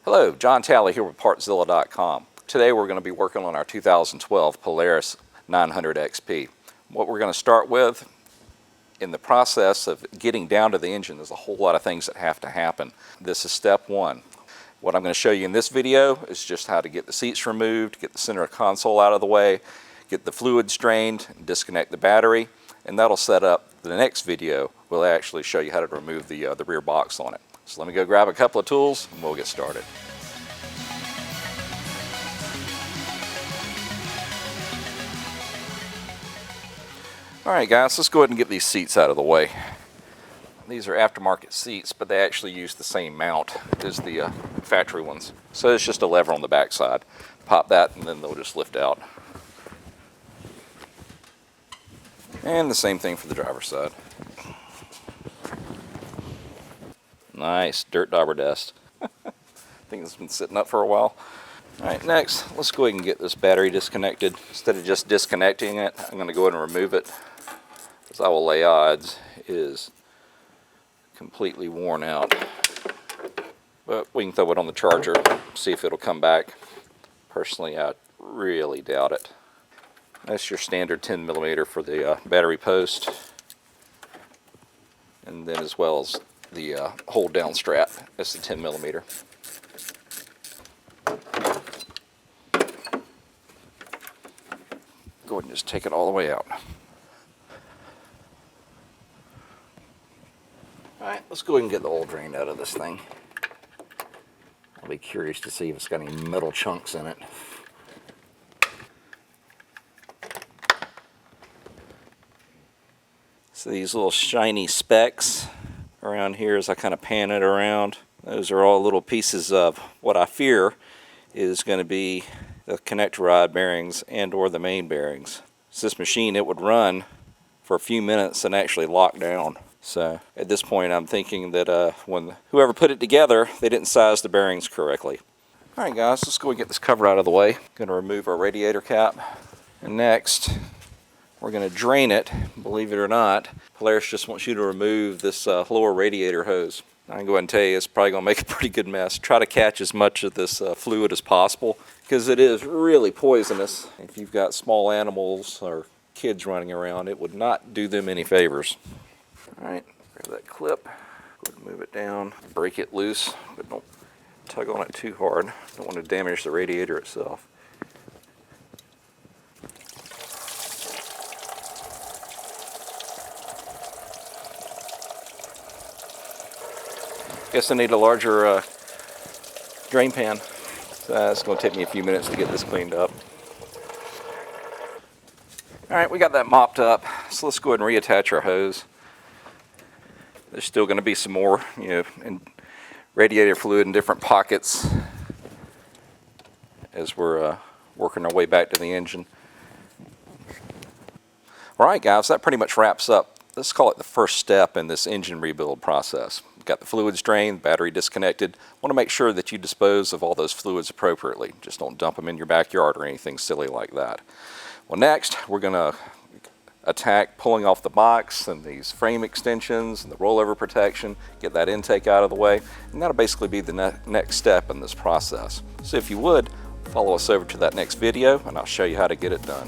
Hello, John Talley here with Partzilla.com. Today we're going to be working on our 2012 Polaris 900 XP. What we're going to start with, in the process of getting down to the engine, there's a whole lot of things that have to happen. This is step one. What I'm going to show you in this video is just how to get the seats removed, get the center console out of the way, get the fluids drained, disconnect the battery, and that'll set up the next video. We'll actually show you how to remove the rear box on it. So let me go grab a couple of tools and we'll get started. Alright guys, let's go ahead and get these seats out of the way. These are aftermarket seats, but they actually use the same mount as the factory ones. So it's just a lever on the back side. Pop that and then they'll just lift out. And the same thing for the driver's side. Nice, dirt dauber dust. I think it's been sitting up for a while. Alright, next, let's go ahead and get this battery disconnected. Instead of just disconnecting it, I'm going to go ahead and remove it. As I will lay odds, it is completely worn out. But we can throw it on the charger, see if it'll come back. Personally, I really doubt it. That's your standard 10mm for the battery post. And then as well as the hold down strap, that's the 10mm. Go ahead and just take it all the way out. Alright, let's go ahead and get the oil drained out of this thing. I'll be curious to see if it's got any metal chunks in it. So these little shiny specks around here, as I kind of pan it around, those are all little pieces of what I fear is going to be the connector rod bearings and or the main bearings. So this machine, it would run for a few minutes and actually lock down. So at this point I'm thinking that when whoever put it together, they didn't size the bearings correctly. Alright guys, let's go and get this cover out of the way. Going to remove our radiator cap. And next, we're going to drain it. Believe it or not, Polaris just wants you to remove this lower radiator hose. I can go ahead and tell you it's probably going to make a pretty good mess. Try to catch as much of this fluid as possible because it is really poisonous. If you've got small animals or kids running around, it would not do them any favors. Alright, grab that clip, go ahead and move it down, break it loose, but don't tug on it too hard. Don't want to damage the radiator itself. Guess I need a larger drain pan. So it's going to take me a few minutes to get this cleaned up. Alright, we got that mopped up, so let's go ahead and reattach our hose. There's still going to be some more, and radiator fluid in different pockets as we're working our way back to the engine. Alright guys, that pretty much wraps up, let's call it the first step in this engine rebuild process. We've got the fluids drained, battery disconnected. Want to make sure that you dispose of all those fluids appropriately. Just don't dump them in your backyard or anything silly like that. Well, next we're going to attack pulling off the box and these frame extensions and the rollover protection, get that intake out of the way, and that'll basically be the next step in this process. So if you would, follow us over to that next video and I'll show you how to get it done.